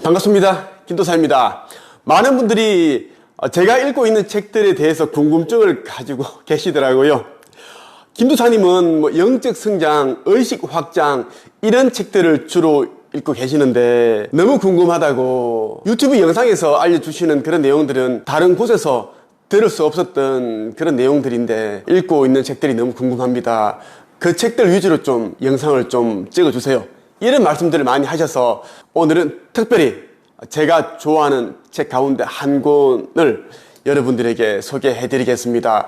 반갑습니다. 김도사입니다. 많은 분들이 제가 읽고 있는 책들에 대해서 궁금증을 가지고 계시더라고요. 김도사님은 영적 성장, 의식 확장 이런 책들을 주로 읽고 계시는데 너무 궁금하다고 유튜브 영상에서 알려주시는 그런 내용들은 다른 곳에서 들을 수 없었던 그런 내용들인데 읽고 있는 책들이 너무 궁금합니다. 그 책들 위주로 좀 영상을 좀 찍어주세요. 이런 말씀들을 많이 하셔서 오늘은 특별히 제가 좋아하는 책 가운데 한 권을 여러분들에게 소개해 드리겠습니다.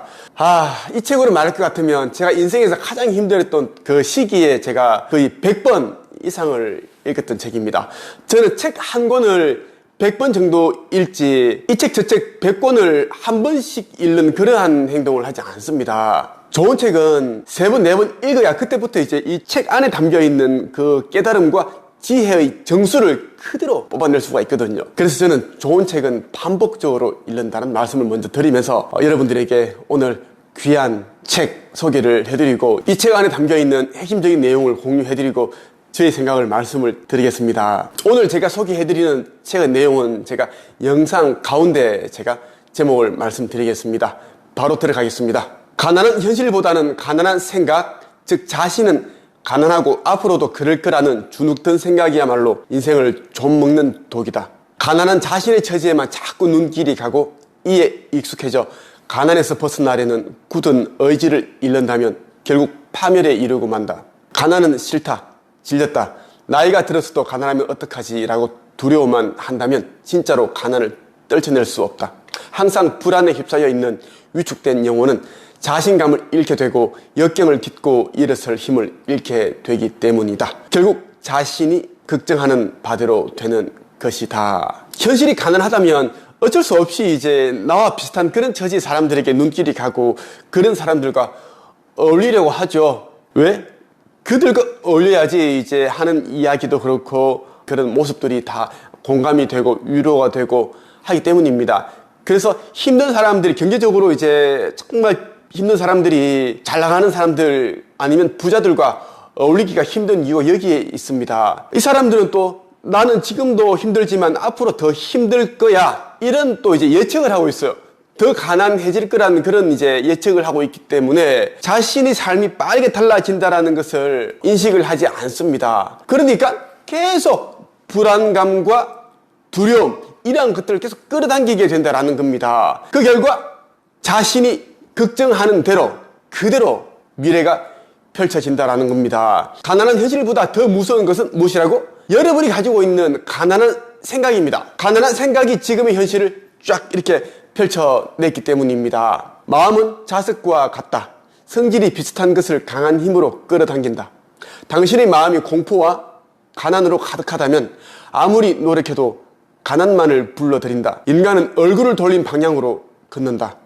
이 책으로 말할 것 같으면 제가 인생에서 가장 힘들었던 그 시기에 제가 거의 100번 이상을 읽었던 책입니다. 저는 책 한 권을 100번 정도 읽지 이 책 저 책 100권을 한 번씩 읽는 그러한 행동을 하지 않습니다. 좋은 책은 3번, 4번 읽어야 그때부터 이제 이 책 안에 담겨있는 그 깨달음과 지혜의 정수를 그대로 뽑아낼 수가 있거든요. 그래서 저는 좋은 책은 반복적으로 읽는다는 말씀을 먼저 드리면서 여러분들에게 오늘 귀한 책 소개를 해드리고 이 책 안에 담겨있는 핵심적인 내용을 공유해드리고 저의 생각을 말씀을 드리겠습니다. 오늘 제가 소개해드리는 책의 내용은 제가 영상 가운데 제가 제목을 말씀드리겠습니다. 바로 들어가겠습니다. 가난한 현실보다는 가난한 생각, 즉 자신은 가난하고 앞으로도 그럴 거라는 주눅든 생각이야말로 인생을 좀먹는 독이다. 가난한 자신의 처지에만 자꾸 눈길이 가고 이에 익숙해져 가난에서 벗어나려는 굳은 의지를 잃는다면 결국 파멸에 이르고 만다. 가난은 싫다, 질렸다, 나이가 들어서도 가난하면 어떡하지 라고 두려워만 한다면 진짜로 가난을 떨쳐낼 수 없다. 항상 불안에 휩싸여 있는 위축된 영혼은 자신감을 잃게 되고 역경을 딛고 일어설 힘을 잃게 되기 때문이다. 결국 자신이 걱정하는 바대로 되는 것이다. 현실이 가난하다면 어쩔 수 없이 이제 나와 비슷한 그런 처지 사람들에게 눈길이 가고 그런 사람들과 어울리려고 하죠. 왜? 그들과 어울려야지 이제 하는 이야기도 그렇고 그런 모습들이 다 공감이 되고 위로가 되고 하기 때문입니다. 그래서 힘든 사람들이 경제적으로 이제 정말 힘든 사람들이 잘 나가는 사람들 아니면 부자들과 어울리기가 힘든 이유가 여기에 있습니다. 이 사람들은 또 나는 지금도 힘들지만 앞으로 더 힘들 거야 이런 또 이제 예측을 하고 있어요. 더 가난해질 거라는 그런 이제 예측을 하고 있기 때문에 자신의 삶이 빠르게 달라진다라는 것을 인식을 하지 않습니다. 그러니까 계속 불안감과 두려움 이러한 것들을 계속 끌어당기게 된다라는 겁니다. 그 결과 자신이 걱정하는 대로 그대로 미래가 펼쳐진다라는 겁니다. 가난한 현실보다 더 무서운 것은 무엇이라고? 여러분이 가지고 있는 가난한 생각입니다. 가난한 생각이 지금의 현실을 쫙 이렇게 펼쳐냈기 때문입니다. 마음은 자석과 같다. 성질이 비슷한 것을 강한 힘으로 끌어당긴다. 당신의 마음이 공포와 가난으로 가득하다면 아무리 노력해도 가난만을 불러들인다. 인간은 얼굴을 돌린 방향으로 걷는다.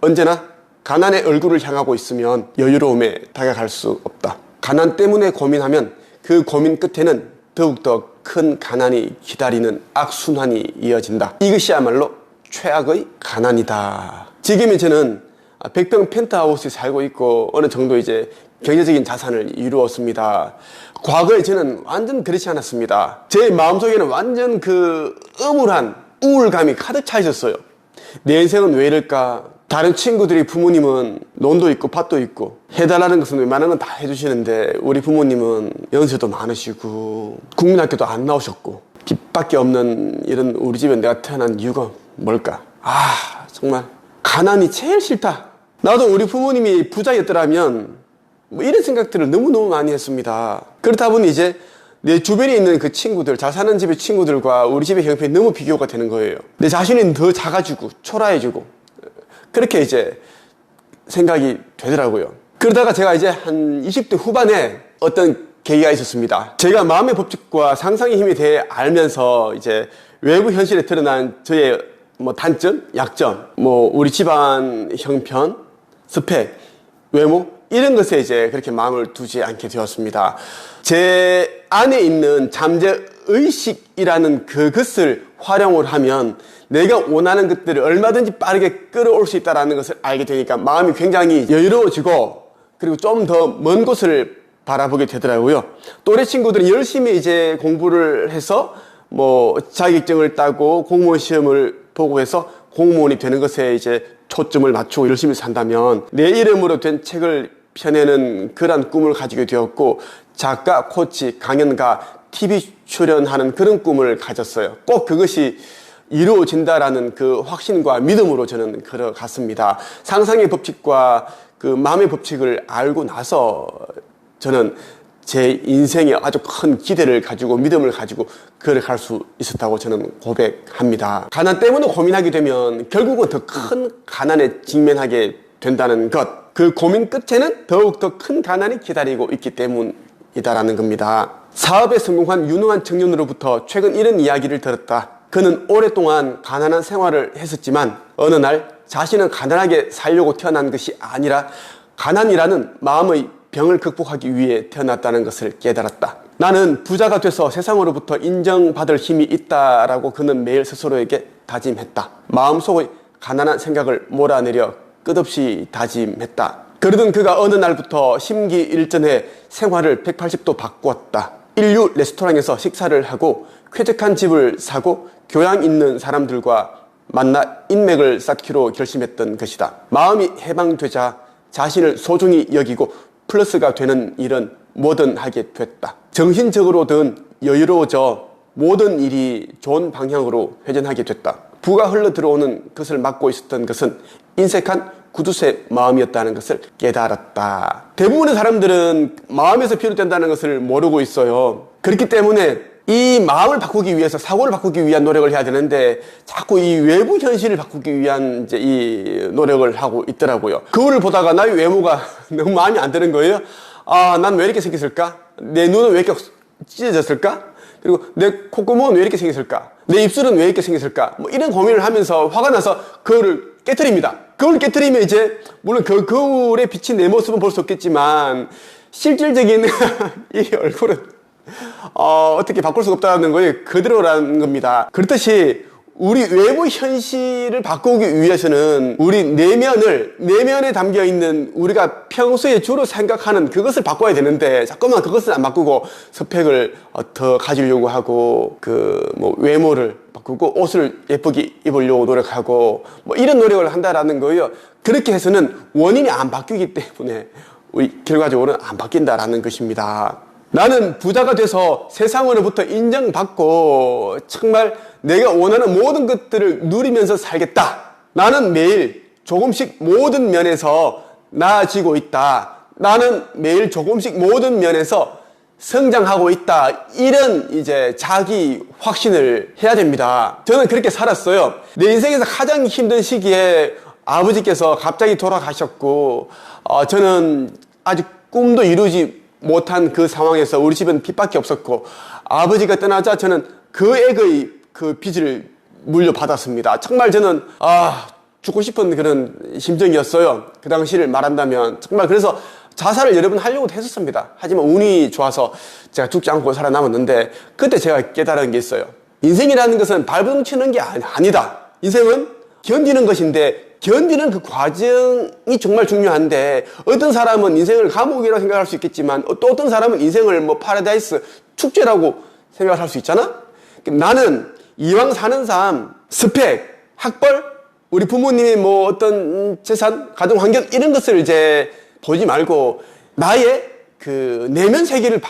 언제나 가난의 얼굴을 향하고 있으면 여유로움에 다가갈 수 없다. 가난 때문에 고민하면 그 고민 끝에는 더욱더 큰 가난이 기다리는 악순환이 이어진다. 이것이야말로 최악의 가난이다. 지금 저는 100평 펜트하우스에 살고 있고 어느 정도 이제 경제적인 자산을 이루었습니다. 과거에 저는 완전 그렇지 않았습니다. 제 마음속에는 완전 그 음울한 우울감이 가득 차 있었어요. 내 인생은 왜 이럴까? 다른 친구들이 부모님은 논도 있고 밭도 있고 해달라는 것은 웬만한 건 다 해주시는데 우리 부모님은 연세도 많으시고 국민학교도 안 나오셨고 빚밖에 없는 이런 우리 집에 내가 태어난 이유가 뭘까? 정말 가난이 제일 싫다. 나도 우리 부모님이 부자였더라면 뭐 이런 생각들을 너무너무 많이 했습니다. 그렇다 보니 이제 내 주변에 있는 그 친구들, 잘 사는 집의 친구들과 우리 집의 형편이 너무 비교가 되는 거예요. 내 자신은 더 작아지고 초라해지고 그렇게 이제 생각이 되더라고요. 그러다가 제가 이제 한 20대 후반에 어떤 계기가 있었습니다. 제가 마음의 법칙과 상상의 힘에 대해 알면서 이제 외부 현실에 드러난 저의 뭐 단점, 약점, 뭐 우리 집안 형편, 스펙, 외모 이런 것에 이제 그렇게 마음을 두지 않게 되었습니다. 제 안에 있는 잠재 의식이라는 그것을 활용을 하면 내가 원하는 것들을 얼마든지 빠르게 끌어올 수 있다는 것을 알게 되니까 마음이 굉장히 여유로워지고 그리고 좀 더 먼 곳을 바라보게 되더라고요. 또래 친구들은 열심히 이제 공부를 해서 뭐 자격증을 따고 공무원 시험을 보고 해서 공무원이 되는 것에 이제 초점을 맞추고 열심히 산다면 내 이름으로 된 책을 펴내는 그런 꿈을 가지게 되었고, 작가, 코치, 강연가, TV 출연하는 그런 꿈을 가졌어요. 꼭 그것이 이루어진다라는 그 확신과 믿음으로 저는 걸어갔습니다. 상상의 법칙과 그 마음의 법칙을 알고 나서 저는 제 인생에 아주 큰 기대를 가지고 믿음을 가지고 걸어갈 수 있었다고 저는 고백합니다. 가난 때문에 고민하게 되면 결국은 더 큰 가난에 직면하게 된다는 것, 그 고민 끝에는 더욱 더 큰 가난이 기다리고 있기 때문이다라는 겁니다. 사업에 성공한 유능한 청년으로부터 최근 이런 이야기를 들었다. 그는 오랫동안 가난한 생활을 했었지만 어느 날 자신은 가난하게 살려고 태어난 것이 아니라 가난이라는 마음의 병을 극복하기 위해 태어났다는 것을 깨달았다. 나는 부자가 돼서 세상으로부터 인정받을 힘이 있다라고 그는 매일 스스로에게 다짐했다. 마음속의 가난한 생각을 몰아내려 끝없이 다짐했다. 그러던 그가 어느 날부터 심기일전에 생활을 180도 바꾸었다. 인류 레스토랑에서 식사를 하고 쾌적한 집을 사고 교양 있는 사람들과 만나 인맥을 쌓기로 결심했던 것이다. 마음이 해방되자 자신을 소중히 여기고 플러스가 되는 일은 뭐든 하게 됐다. 정신적으로든 여유로워져 모든 일이 좋은 방향으로 회전하게 됐다. 부가 흘러 들어오는 것을 막고 있었던 것은 인색한 구두쇠 마음이었다는 것을 깨달았다. 대부분의 사람들은 마음에서 비롯된다는 것을 모르고 있어요. 그렇기 때문에 이 마음을 바꾸기 위해서 사고를 바꾸기 위한 노력을 해야 되는데 자꾸 이 외부 현실을 바꾸기 위한 이제 이 노력을 하고 있더라고요. 거울을 보다가 나의 외모가 너무 마음에 안 드는 거예요. 아, 난 왜 이렇게 생겼을까? 내 눈은 왜 이렇게 찢어졌을까? 그리고 내 콧구멍은 왜 이렇게 생겼을까? 내 입술은 왜 이렇게 생겼을까? 뭐 이런 고민을 하면서 화가 나서 거울을 깨트립니다. 거울을 깨트리면 이제 물론 그 거울에 비친 내 모습은 볼 수 없겠지만 실질적인 이 얼굴은 어떻게 바꿀 수가 없다는 거예요. 그대로라는 겁니다. 그렇듯이 우리 외부 현실을 바꾸기 위해서는 우리 내면에 담겨있는 우리가 평소에 주로 생각하는 그것을 바꿔야 되는데 자꾸만 그것을 안 바꾸고 스펙을 더 가지려고 하고 뭐 외모를 바꾸고 옷을 예쁘게 입으려고 노력하고 뭐 이런 노력을 한다라는 거예요. 그렇게 해서는 원인이 안 바뀌기 때문에 우리 결과적으로는 안 바뀐다라는 것입니다. 나는 부자가 돼서 세상으로부터 인정받고 정말 내가 원하는 모든 것들을 누리면서 살겠다. 나는 매일 조금씩 모든 면에서 나아지고 있다. 나는 매일 조금씩 모든 면에서 성장하고 있다. 이런 이제 자기 확신을 해야 됩니다. 저는 그렇게 살았어요. 내 인생에서 가장 힘든 시기에 아버지께서 갑자기 돌아가셨고 저는 아직 꿈도 이루지 못한 그 상황에서 우리 집은 빚밖에 없었고 아버지가 떠나자 저는 그 액의 그 빚을 물려받았습니다. 정말 저는 죽고 싶은 그런 심정이었어요. 그 당시를 말한다면 정말 그래서 자살을 여러 번 하려고 했었습니다. 하지만 운이 좋아서 제가 죽지 않고 살아남았는데 그때 제가 깨달은 게 있어요. 인생이라는 것은 발버둥 치는 게 아니다. 인생은 견디는 것인데 견디는 그 과정이 정말 중요한데 어떤 사람은 인생을 감옥이라고 생각할 수 있겠지만 또 어떤 사람은 인생을 뭐 파라다이스 축제라고 생각할 수 있잖아. 나는 이왕 사는 삶 스펙, 학벌, 우리 부모님의 뭐 어떤 재산, 가정 환경 이런 것을 이제 보지 말고 나의 그 내면 세계를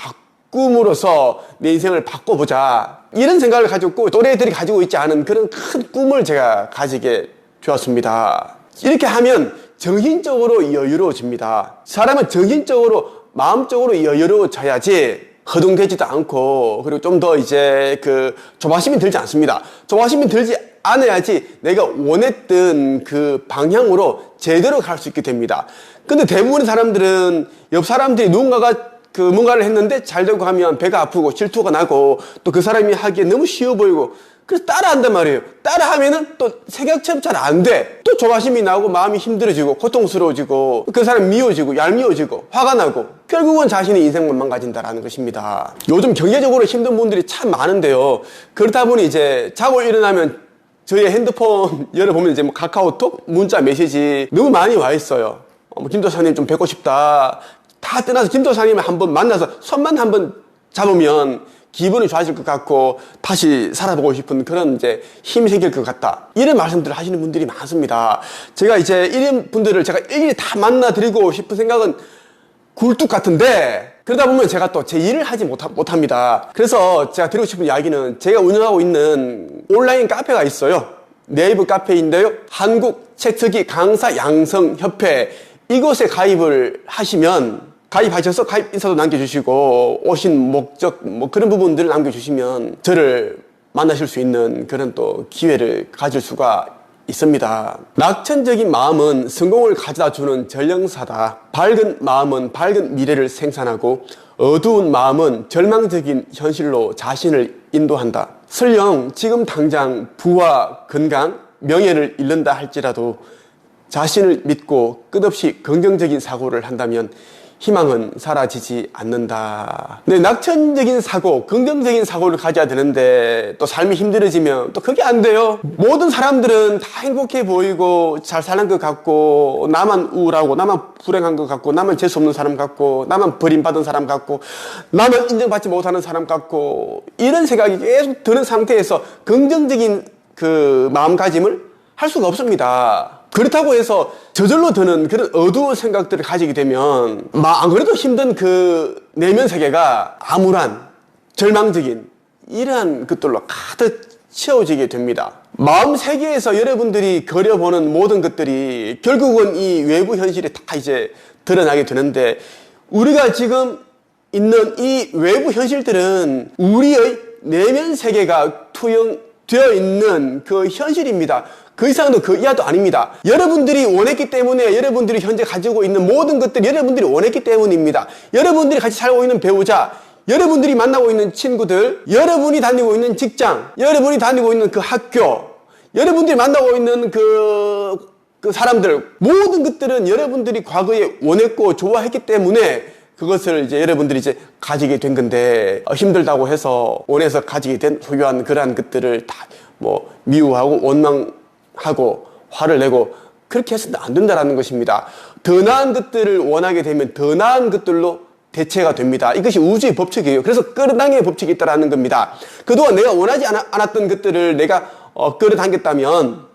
바꿈으로써 내 인생을 바꿔보자 이런 생각을 가졌고 또래들이 가지고 있지 않은 그런 큰 꿈을 제가 가지게 되었습니다. 이렇게 하면 정신적으로 여유로워집니다. 사람은 정신적으로 마음적으로 여유로워져야지 허둥대지도 않고 그리고 좀 더 이제 그 조바심이 들지 않습니다. 조바심이 들지 않아야지 내가 원했던 그 방향으로 제대로 갈 수 있게 됩니다. 근데 대부분의 사람들은 옆 사람들이 누군가가 그 뭔가를 했는데 잘 되고 하면 배가 아프고 질투가 나고 또 그 사람이 하기에 너무 쉬워 보이고 그래서 따라한단 말이에요. 따라하면은 또 생각처럼 잘 안 돼. 또 조바심이 나고 마음이 힘들어지고 고통스러워지고 그 사람 미워지고 얄미워지고 화가 나고 결국은 자신의 인생만 망가진다라는 것입니다. 요즘 경제적으로 힘든 분들이 참 많은데요. 그렇다 보니 이제 자고 일어나면 저희 핸드폰 열어보면 이제 뭐 카카오톡, 문자, 메시지 너무 많이 와 있어요. 김 도사님 좀 뵙고 싶다. 다 떠나서 김 도사님을 한번 만나서 손만 한번 잡으면 기분이 좋아질 것 같고 다시 살아보고 싶은 그런 이제 힘이 생길 것 같다, 이런 말씀들을 하시는 분들이 많습니다. 제가 이제 이런 분들을 제가 일일이 다 만나 드리고 싶은 생각은 굴뚝 같은데, 그러다 보면 제가 또 제 일을 하지 못합니다. 그래서 제가 드리고 싶은 이야기는, 제가 운영하고 있는 온라인 카페가 있어요. 네이버 카페인데요, 한국 책쓰기 강사 양성 협회, 이곳에 가입을 하시면, 가입하셔서 가입 인사도 남겨주시고 오신 목적 뭐 그런 부분들을 남겨주시면 저를 만나실 수 있는 그런 또 기회를 가질 수가 있습니다. 낙천적인 마음은 성공을 가져다 주는 전령사다. 밝은 마음은 밝은 미래를 생산하고 어두운 마음은 절망적인 현실로 자신을 인도한다. 설령 지금 당장 부와 건강, 명예를 잃는다 할지라도 자신을 믿고 끝없이 긍정적인 사고를 한다면 희망은 사라지지 않는다. 네, 낙천적인 사고, 긍정적인 사고를 가져야 되는데 또 삶이 힘들어지면 또 그게 안 돼요. 모든 사람들은 다 행복해 보이고 잘 사는 것 같고, 나만 우울하고 나만 불행한 것 같고, 나만 재수 없는 사람 같고, 나만 버림받은 사람 같고, 나만 인정받지 못하는 사람 같고, 이런 생각이 계속 드는 상태에서 긍정적인 그 마음가짐을 할 수가 없습니다. 그렇다고 해서 저절로 드는 그런 어두운 생각들을 가지게 되면 안 그래도 힘든 그 내면 세계가 암울한, 절망적인 이러한 것들로 가득 채워지게 됩니다. 마음 세계에서 여러분들이 그려보는 모든 것들이 결국은 이 외부 현실에 다 이제 드러나게 되는데, 우리가 지금 있는 이 외부 현실들은 우리의 내면 세계가 투영되어 있는 그 현실입니다. 그 이상도 그 이하도 아닙니다. 여러분들이 원했기 때문에, 여러분들이 현재 가지고 있는 모든 것들이 여러분들이 원했기 때문입니다. 여러분들이 같이 살고 있는 배우자, 여러분들이 만나고 있는 친구들, 여러분이 다니고 있는 직장, 여러분이 다니고 있는 그 학교, 여러분들이 만나고 있는 그 사람들, 모든 것들은 여러분들이 과거에 원했고 좋아했기 때문에 그것을 이제 여러분들이 이제 가지게 된 건데, 힘들다고 해서 원해서 가지게 된 소유한 그러한 것들을 다 뭐 미워하고 원망하고 화를 내고 그렇게 해서는 안 된다라는 것입니다. 더 나은 것들을 원하게 되면 더 나은 것들로 대체가 됩니다. 이것이 우주의 법칙이에요. 그래서 끌어당김의 법칙이 있다는 겁니다. 그동안 내가 원하지 않았던 것들을 내가 끌어당겼다면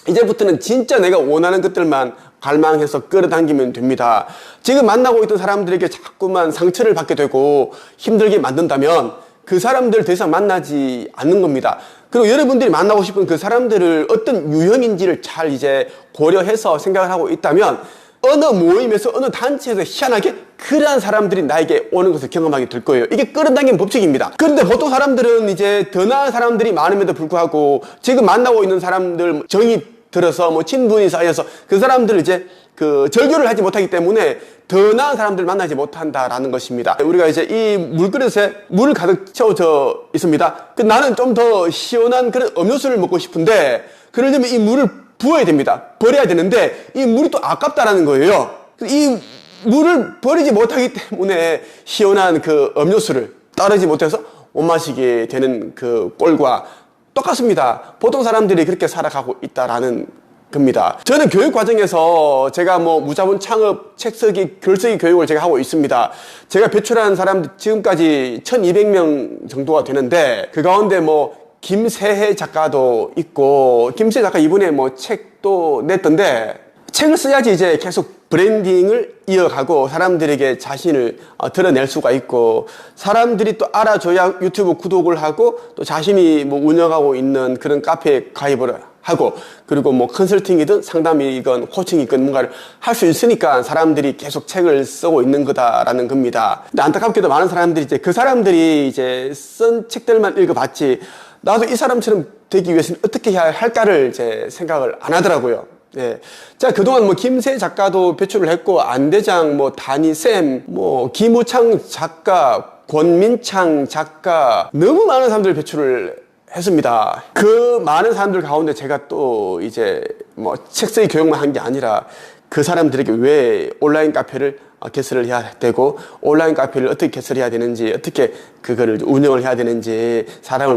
이제부터는 진짜 내가 원하는 것들만 갈망해서 끌어당기면 됩니다. 지금 만나고 있던 사람들에게 자꾸만 상처를 받게 되고 힘들게 만든다면 그 사람들 더 이상 만나지 않는 겁니다. 그리고 여러분들이 만나고 싶은 그 사람들을 어떤 유형인지를 잘 이제 고려해서 생각을 하고 있다면 어느 모임에서 어느 단체에서 희한하게 그러한 사람들이 나에게 오는 것을 경험하게 될 거예요. 이게 끌어당기는 법칙입니다. 그런데 보통 사람들은 이제 더 나은 사람들이 많음에도 불구하고 지금 만나고 있는 사람들 정이 들어서 뭐 친분이 쌓여서 그 사람들을 이제 그 절교를 하지 못하기 때문에 더 나은 사람들을 만나지 못한다라는 것입니다. 우리가 이제 이 물그릇에 물을 가득 채워져 있습니다. 나는 좀 더 시원한 그런 음료수를 먹고 싶은데 그러려면 이 물을 부어야 됩니다. 버려야 되는데 이 물이 또 아깝다라는 거예요. 이 물을 버리지 못하기 때문에 시원한 그 음료수를 따르지 못해서 못 마시게 되는 그 꼴과 똑같습니다. 보통 사람들이 그렇게 살아가고 있다라는 겁니다. 저는 교육 과정에서 제가 뭐 무자본 창업, 책쓰기, 글쓰기 교육을 제가 하고 있습니다. 제가 배출한 사람들 지금까지 1200명 정도가 되는데 그 가운데 뭐 김세혜 작가도 있고, 김세혜 작가 이번에 뭐 책도 냈던데, 책을 써야지 이제 계속 브랜딩을 이어가고 사람들에게 자신을 드러낼 수가 있고, 사람들이 또 알아줘야 유튜브 구독을 하고 또 자신이 뭐 운영하고 있는 그런 카페에 가입을 하고, 그리고 뭐 컨설팅이든 상담이건 코칭이건 뭔가를 할 수 있으니까 사람들이 계속 책을 쓰고 있는 거다라는 겁니다. 근데 안타깝게도 많은 사람들이 이제 그 사람들이 이제 쓴 책들만 읽어봤지 나도 이 사람처럼 되기 위해서는 어떻게 해야 할까를 이제 생각을 안 하더라고요. 예. 자, 그동안 뭐 김세 작가도 배출을 했고, 안대장, 뭐 다니쌤, 뭐 김우창 작가, 권민창 작가, 너무 많은 사람들 배출을 했습니다. 그 많은 사람들 가운데 제가 또 이제 뭐 책쓰기 교육만 한 게 아니라 그 사람들에게 왜 온라인 카페를 개설을 해야 되고, 온라인 카페를 어떻게 개설해야 되는지, 어떻게 그거를 운영을 해야 되는지, 사람을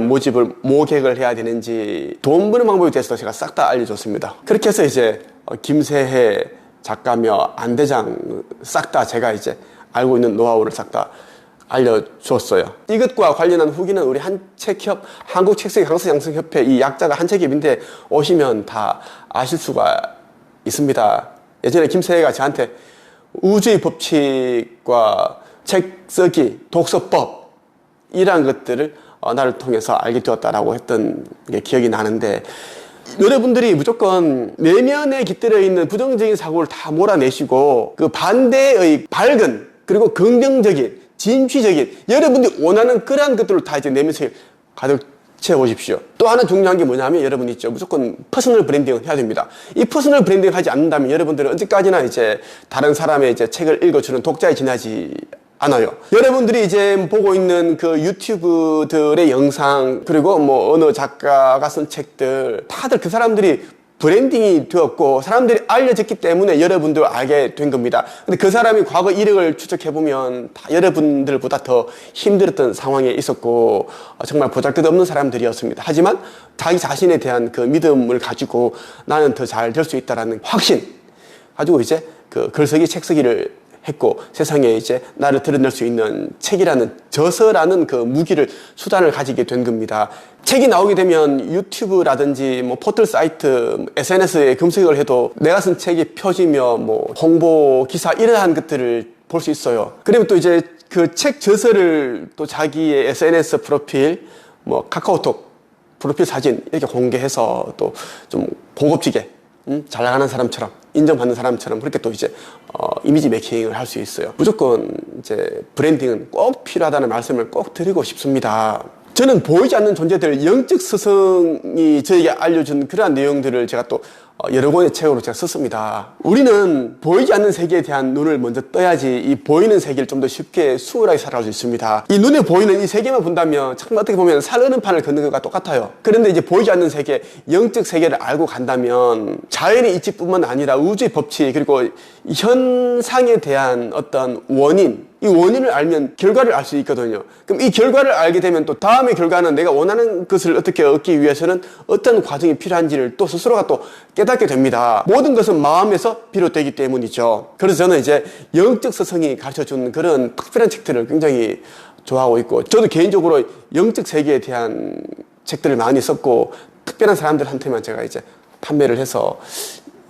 모객을 해야 되는지, 돈 버는 방법에 대해서 제가 싹 다 알려줬습니다. 그렇게 해서 이제 김세혜 작가며 안대장 싹 다 제가 이제 알고 있는 노하우를 싹 다 알려주었어요. 이것과 관련한 후기는 우리 한국책쓰기 강서양성협회 이 약자가 한책협인데 오시면 다 아실 수가 있습니다. 예전에 김세혜가 저한테 우주의 법칙과 책 쓰기, 독서법 이러한 것들을 나를 통해서 알게 되었다라고 했던 게 기억이 나는데, 여러분들이 무조건 내면에 깃들어 있는 부정적인 사고를 다 몰아내시고 그 반대의 밝은 그리고 긍정적인 진취적인 여러분들이 원하는 그러한 것들을 다 이제 내면에 가득 채워보십시오. 또 하나 중요한 게 뭐냐면 여러분 있죠. 무조건 퍼스널 브랜딩을 해야 됩니다. 이 퍼스널 브랜딩을 하지 않는다면 여러분들은 언제까지나 이제 다른 사람의 이제 책을 읽어주는 독자에 지나지 않아요. 여러분들이 이제 보고 있는 그 유튜브들의 영상, 그리고 뭐 어느 작가가 쓴 책들, 다들 그 사람들이 브랜딩이 되었고 사람들이 알려졌기 때문에 여러분들 알게 된 겁니다. 근데 그 사람이 과거 이력을 추적해보면 다 여러분들보다 더 힘들었던 상황에 있었고 정말 보잘것없는 사람들이었습니다. 하지만 자기 자신에 대한 그 믿음을 가지고 나는 더 잘 될 수 있다라는 확신 가지고 이제 그 글쓰기 책쓰기를 했고 세상에 이제 나를 드러낼 수 있는 책이라는 저서라는 그 무기를 수단을 가지게 된 겁니다. 책이 나오게 되면 유튜브라든지 뭐 포털 사이트, SNS에 검색을 해도 내가 쓴 책이 펴지며 뭐 홍보 기사 이러한 것들을 볼 수 있어요. 그리고 또 이제 그 책 저서를 또 자기의 SNS 프로필, 뭐 카카오톡 프로필 사진 이렇게 공개해서 또 좀 고급지게 잘 나가는 사람처럼 인정받는 사람처럼 그렇게 또 이제 이미지 메이킹을 할 수 있어요. 무조건 이제 브랜딩은 꼭 필요하다는 말씀을 꼭 드리고 싶습니다. 저는 보이지 않는 존재들, 영적 스승이 저에게 알려준 그러한 내용들을 제가 또 여러 권의 책으로 제가 썼습니다. 우리는 보이지 않는 세계에 대한 눈을 먼저 떠야지 이 보이는 세계를 좀 더 쉽게 수월하게 살아갈 수 있습니다. 이 눈에 보이는 이 세계만 본다면 정말 어떻게 보면 살어는 판을 걷는 것과 똑같아요. 그런데 이제 보이지 않는 세계, 영적 세계를 알고 간다면 자연의 이치뿐만 아니라 우주의 법칙, 그리고 현상에 대한 어떤 원인, 이 원인을 알면 결과를 알 수 있거든요. 그럼 이 결과를 알게 되면 또 다음의 결과는 내가 원하는 것을 어떻게 얻기 위해서는 어떤 과정이 필요한지를 또 스스로가 또 깨닫게 됩니다. 모든 것은 마음에서 비롯되기 때문이죠. 그래서 저는 이제 영적 스승이 가르쳐준 그런 특별한 책들을 굉장히 좋아하고 있고, 저도 개인적으로 영적 세계에 대한 책들을 많이 썼고 특별한 사람들한테만 제가 이제 판매를 해서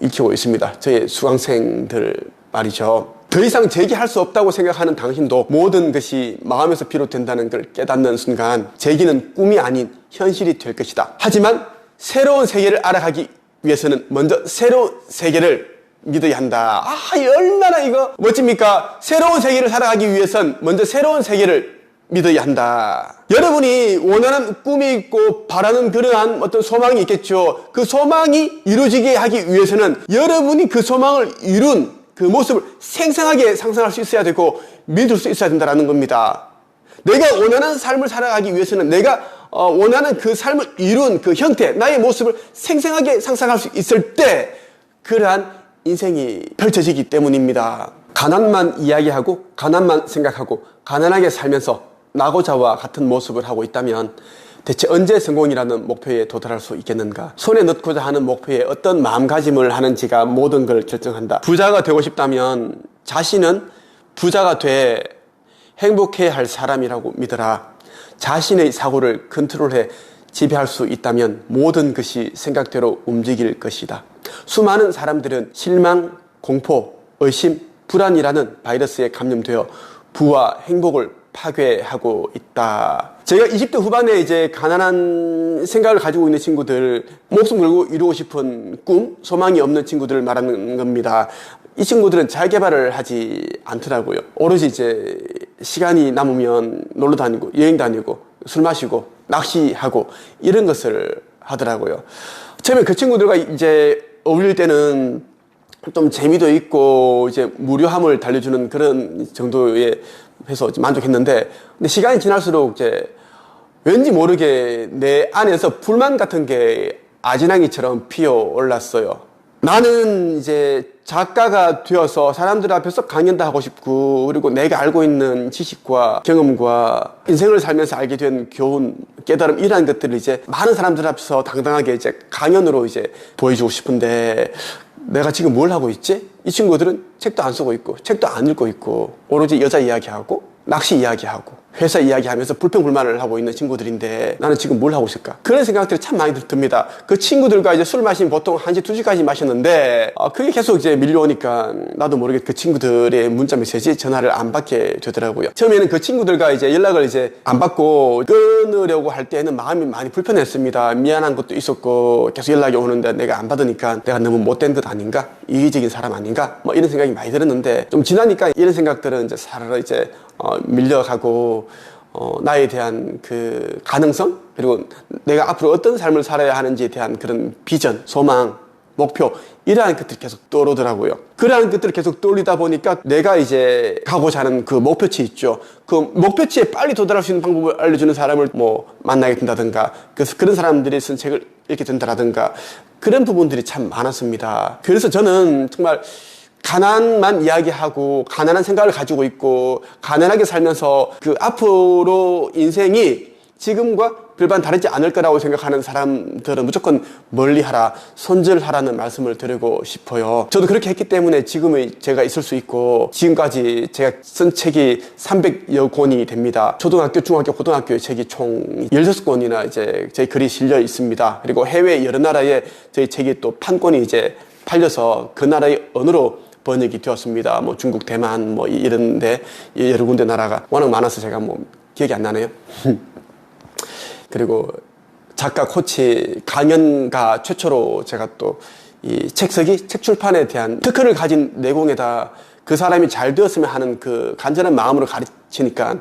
익히고 있습니다. 저희 수강생들 말이죠. 더 이상 제기할 수 없다고 생각하는 당신도 모든 것이 마음에서 비롯된다는 걸 깨닫는 순간 제기는 꿈이 아닌 현실이 될 것이다. 하지만 새로운 세계를 알아가기 위해서는 먼저 새로운 세계를 믿어야 한다. 얼마나 이거 멋집니까? 새로운 세계를 살아가기 위해선 먼저 새로운 세계를 믿어야 한다. 여러분이 원하는 꿈이 있고 바라는 그러한 어떤 소망이 있겠죠. 그 소망이 이루어지게 하기 위해서는 여러분이 그 소망을 이룬 그 모습을 생생하게 상상할 수 있어야 되고 믿을 수 있어야 된다는 겁니다. 내가 원하는 삶을 살아가기 위해서는 내가 원하는 그 삶을 이룬 그 형태, 나의 모습을 생생하게 상상할 수 있을 때 그러한 인생이 펼쳐지기 때문입니다. 가난만 이야기하고 가난만 생각하고 가난하게 살면서 나고자와 같은 모습을 하고 있다면 대체 언제 성공이라는 목표에 도달할 수 있겠는가? 손에 넣고자 하는 목표에 어떤 마음가짐을 하는지가 모든 걸 결정한다. 부자가 되고 싶다면 자신은 부자가 돼 행복해야 할 사람이라고 믿어라. 자신의 사고를 컨트롤해 지배할 수 있다면 모든 것이 생각대로 움직일 것이다. 수많은 사람들은 실망, 공포, 의심, 불안이라는 바이러스에 감염되어 부와 행복을 파괴하고 있다. 제가 20대 후반에 이제 가난한 생각을 가지고 있는 친구들, 목숨 걸고 이루고 싶은 꿈, 소망이 없는 친구들을 말하는 겁니다. 이 친구들은 잘 개발을 하지 않더라고요. 오로지 이제 시간이 남으면 놀러 다니고 여행 다니고 술 마시고 낚시하고 이런 것을 하더라고요. 처음에 그 친구들과 이제 어울릴 때는 좀 재미도 있고 이제 무료함을 달려주는 그런 정도의 해서 만족했는데, 근데 시간이 지날수록 이제 왠지 모르게 내 안에서 불만 같은 게 아지랑이처럼 피어올랐어요. 나는 이제 작가가 되어서 사람들 앞에서 강연도 하고 싶고, 그리고 내가 알고 있는 지식과 경험과 인생을 살면서 알게 된 교훈, 깨달음 이러한 것들을 이제 많은 사람들 앞에서 당당하게 이제 강연으로 이제 보여주고 싶은데 내가 지금 뭘 하고 있지? 이 친구들은 책도 안 쓰고 있고 책도 안 읽고 있고 오로지 여자 이야기하고 낚시 이야기하고 회사 이야기하면서 불평불만을 하고 있는 친구들인데 나는 지금 뭘 하고 있을까? 그런 생각들이 참 많이 듭니다. 그 친구들과 이제 술 마시면 보통 1시, 2시까지 마셨는데 그게 계속 이제 밀려오니까 나도 모르게 그 친구들의 문자 메시지, 전화를 안 받게 되더라고요. 처음에는 그 친구들과 이제 연락을 이제 안 받고 끊으려고 할 때는 마음이 많이 불편했습니다. 미안한 것도 있었고 계속 연락이 오는데 내가 안 받으니까 내가 너무 못된 것 아닌가? 이기적인 사람 아닌가? 뭐 이런 생각이 많이 들었는데 좀 지나니까 이런 생각들은 이제 사르르 이제 밀려가고 나에 대한 그 가능성, 그리고 내가 앞으로 어떤 삶을 살아야 하는지에 대한 그런 비전, 소망, 목표, 이러한 것들이 계속 떠오르더라고요. 그러한 것들을 계속 떠올리다 보니까 내가 이제 가고자 하는 그 목표치 있죠. 그 목표치에 빨리 도달할 수 있는 방법을 알려주는 사람을 뭐 만나게 된다든가, 그래서 그런 사람들이 쓴 책을 읽게 된다든가, 그런 부분들이 참 많았습니다. 그래서 저는 정말 가난만 이야기하고 가난한 생각을 가지고 있고 가난하게 살면서 그 앞으로 인생이 지금과 별반 다르지 않을 거라고 생각하는 사람들은 무조건 멀리하라, 손절하라는 말씀을 드리고 싶어요. 저도 그렇게 했기 때문에 지금의 제가 있을 수 있고, 지금까지 제가 쓴 책이 300여 권이 됩니다. 초등학교, 중학교, 고등학교의 책이 총 16권이나 이제 제 글이 실려 있습니다. 그리고 해외 여러 나라에 저희 책이 또 판권이 이제 팔려서 그 나라의 언어로 번역이 되었습니다. 뭐 중국, 대만 뭐 이런데 여러 군데 나라가 워낙 많아서 제가 뭐 기억이 안 나네요. 그리고 작가, 코치, 강연가 최초로 제가 또 이 책쓰기, 책 출판에 대한 특허를 가진 내공에다 그 사람이 잘 되었으면 하는 그 간절한 마음으로 가르치니까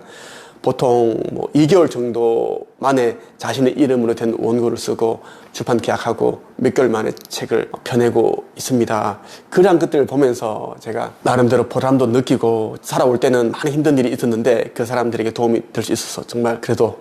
보통 뭐 2개월 정도 만에 자신의 이름으로 된 원고를 쓰고 출판 계약하고 몇 개월 만에 책을 펴내고 있습니다. 그러한 것들을 보면서 제가 나름대로 보람도 느끼고, 살아올 때는 많은 힘든 일이 있었는데 그 사람들에게 도움이 될 수 있어서 정말 그래도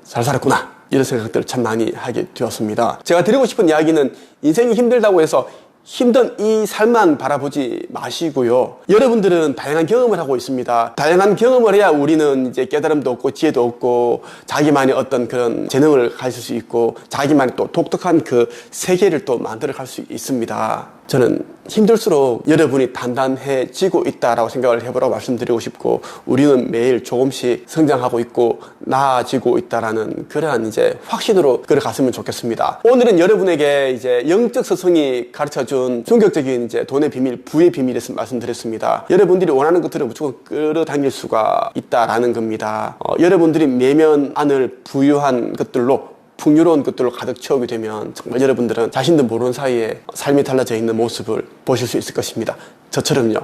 잘 살았구나, 이런 생각들을 참 많이 하게 되었습니다. 제가 드리고 싶은 이야기는 인생이 힘들다고 해서 힘든 이 삶만 바라보지 마시고요. 여러분들은 다양한 경험을 하고 있습니다. 다양한 경험을 해야 우리는 이제 깨달음도 얻고 지혜도 얻고 자기만의 어떤 그런 재능을 가질 수 있고 자기만의 또 독특한 그 세계를 또 만들어 갈 수 있습니다. 저는 힘들수록 여러분이 단단해지고 있다라고 생각을 해보라고 말씀드리고 싶고, 우리는 매일 조금씩 성장하고 있고 나아지고 있다라는 그러한 이제 확신으로 걸어갔으면 좋겠습니다. 오늘은 여러분에게 이제 영적 스승이 가르쳐준 충격적인 이제 돈의 비밀, 부의 비밀에 대해서 말씀드렸습니다. 여러분들이 원하는 것들을 무조건 끌어당길 수가 있다라는 겁니다. 여러분들이 내면 안을 부유한 것들로, 풍요로운 것들로 가득 채우게 되면 정말 여러분들은 자신도 모르는 사이에 삶이 달라져 있는 모습을 보실 수 있을 것입니다. 저처럼요.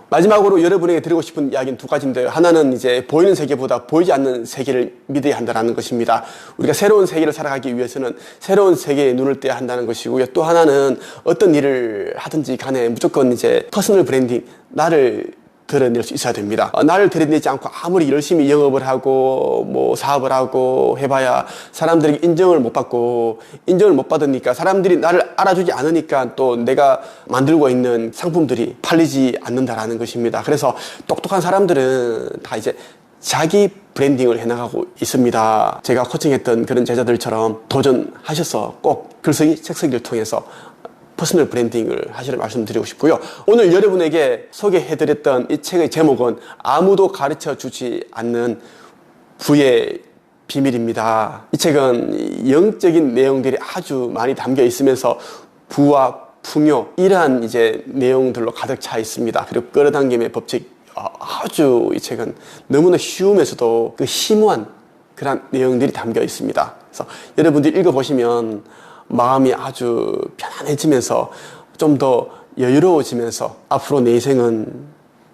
마지막으로 여러분에게 드리고 싶은 이야기는 두 가지인데요. 하나는 이제 보이는 세계보다 보이지 않는 세계를 믿어야 한다는 것입니다. 우리가 새로운 세계를 살아가기 위해서는 새로운 세계에 눈을 떼야 한다는 것이고요. 또 하나는 어떤 일을 하든지 간에 무조건 이제 퍼스널 브랜딩, 나를 드러낼 수 있어야 됩니다. 나를 드러내지 않고 아무리 열심히 영업을 하고 뭐 사업을 하고 해봐야 사람들에게 인정을 못 받고, 인정을 못 받으니까 사람들이 나를 알아주지 않으니까 또 내가 만들고 있는 상품들이 팔리지 않는다라는 것입니다. 그래서 똑똑한 사람들은 다 이제 자기 브랜딩을 해나가고 있습니다. 제가 코칭했던 그런 제자들처럼 도전하셔서 꼭 글쓰기, 책쓰기를 통해서 퍼스널 브랜딩을 하시를 말씀드리고 싶고요. 오늘 여러분에게 소개해드렸던 이 책의 제목은 아무도 가르쳐주지 않는 부의 비밀입니다. 이 책은 영적인 내용들이 아주 많이 담겨 있으면서 부와 풍요, 이러한 이제 내용들로 가득 차 있습니다. 그리고 끌어당김의 법칙, 아주 이 책은 너무나 쉬우면서도 그 심오한 그런 내용들이 담겨 있습니다. 그래서 여러분들이 읽어보시면 마음이 아주 편안해지면서 좀 더 여유로워지면서 앞으로 내 인생은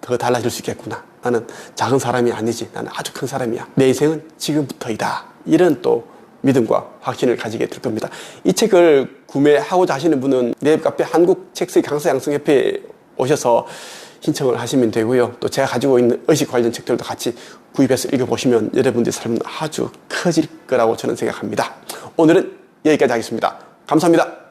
더 달라질 수 있겠구나. 나는 작은 사람이 아니지. 나는 아주 큰 사람이야. 내 인생은 지금부터이다. 이런 또 믿음과 확신을 가지게 될 겁니다. 이 책을 구매하고자 하시는 분은 네이버카페 한국책쓰기 강사 양성협회에 오셔서 신청을 하시면 되고요. 또 제가 가지고 있는 의식 관련 책들도 같이 구입해서 읽어보시면 여러분들의 삶은 아주 커질 거라고 저는 생각합니다. 오늘은 여기까지 하겠습니다. 감사합니다.